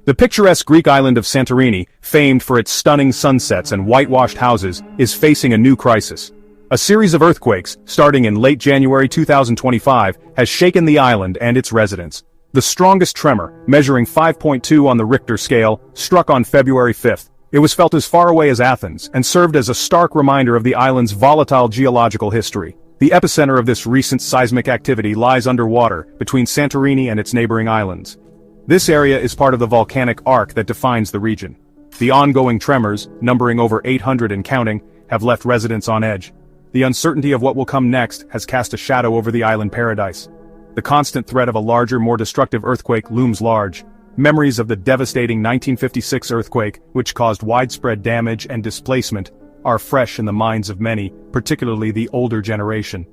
The picturesque Greek island of Santorini, famed for its stunning sunsets and whitewashed houses, is facing a new crisis. A series of earthquakes, starting in late January 2025, has shaken the island and its residents. The strongest tremor, measuring 5.2 on the Richter scale, struck on February 5th. It was felt as far away as Athens and served as a stark reminder of the island's volatile geological history. The epicenter of this recent seismic activity lies underwater, between Santorini and its neighboring islands. This area is part of the volcanic arc that defines the region. The ongoing tremors, numbering over 800 and counting, have left residents on edge. The uncertainty of what will come next has cast a shadow over the island paradise. The constant threat of a larger, more destructive earthquake looms large. Memories of the devastating 1956 earthquake, which caused widespread damage and displacement, are fresh in the minds of many, particularly the older generation.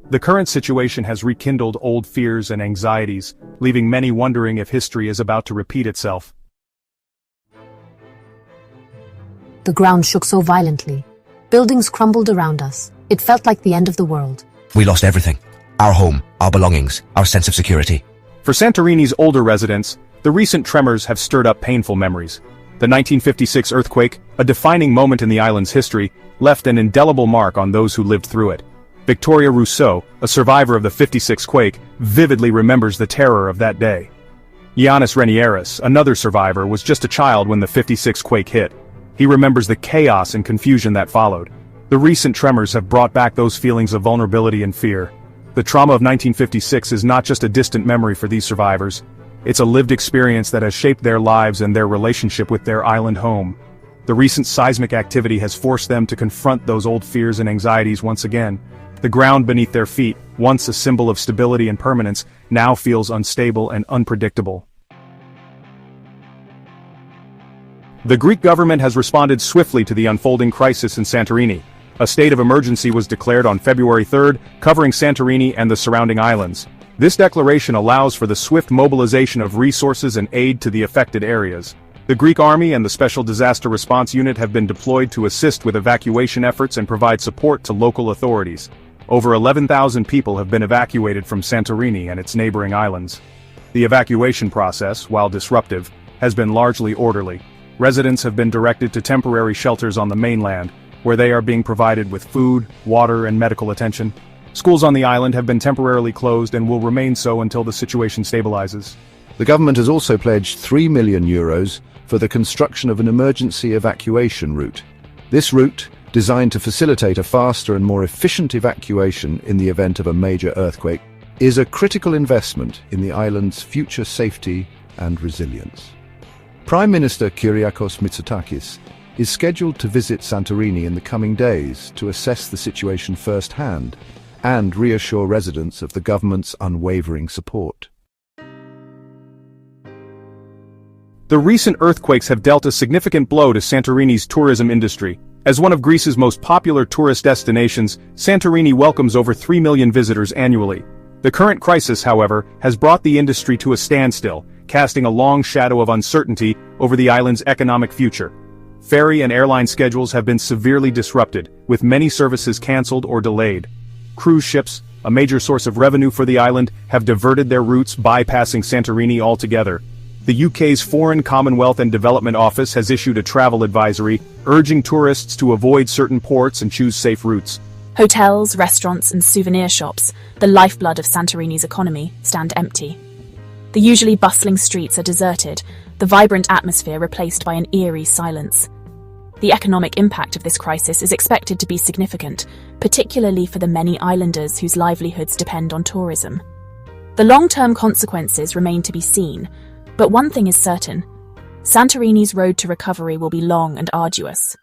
The current situation has rekindled old fears and anxieties, leaving many wondering if history is about to repeat itself. The ground shook so violently. Buildings crumbled around us. It felt like the end of the world. We lost everything. Our home, our belongings, our sense of security. For Santorini's older residents, the recent tremors have stirred up painful memories. The 1956 earthquake, a defining moment in the island's history, left an indelible mark on those who lived through it. Victoria Rousseau, a survivor of the '56 quake, vividly remembers the terror of that day. Giannis Renieris, another survivor, was just a child when the '56 quake hit. He remembers the chaos and confusion that followed. The recent tremors have brought back those feelings of vulnerability and fear. The trauma of 1956 is not just a distant memory for these survivors. It's a lived experience that has shaped their lives and their relationship with their island home. The recent seismic activity has forced them to confront those old fears and anxieties once again. The ground beneath their feet, once a symbol of stability and permanence, now feels unstable and unpredictable. The Greek government has responded swiftly to the unfolding crisis in Santorini. A state of emergency was declared on February 3rd, covering Santorini and the surrounding islands. This declaration allows for the swift mobilization of resources and aid to the affected areas. The Greek army and the Special Disaster Response Unit have been deployed to assist with evacuation efforts and provide support to local authorities. Over 11,000 people have been evacuated from Santorini and its neighboring islands. The evacuation process, while disruptive, has been largely orderly. Residents have been directed to temporary shelters on the mainland, where they are being provided with food, water, and medical attention. Schools on the island have been temporarily closed and will remain so until the situation stabilizes. The government has also pledged €3 million for the construction of an emergency evacuation route. This route, designed to facilitate a faster and more efficient evacuation in the event of a major earthquake, is a critical investment in the island's future safety and resilience. Prime Minister Kyriakos Mitsotakis is scheduled to visit Santorini in the coming days to assess the situation firsthand and reassure residents of the government's unwavering support. The recent earthquakes have dealt a significant blow to Santorini's tourism industry. As one of Greece's most popular tourist destinations, Santorini welcomes over 3 million visitors annually. The current crisis, however, has brought the industry to a standstill, casting a long shadow of uncertainty over the island's economic future. Ferry and airline schedules have been severely disrupted, with many services cancelled or delayed. Cruise ships, a major source of revenue for the island, have diverted their routes, bypassing Santorini altogether. The UK's Foreign, Commonwealth and Development Office has issued a travel advisory, urging tourists to avoid certain ports and choose safe routes. Hotels, restaurants and souvenir shops, the lifeblood of Santorini's economy, stand empty. The usually bustling streets are deserted, the vibrant atmosphere replaced by an eerie silence. The economic impact of this crisis is expected to be significant, particularly for the many islanders whose livelihoods depend on tourism. The long-term consequences remain to be seen, but one thing is certain: Santorini's road to recovery will be long and arduous.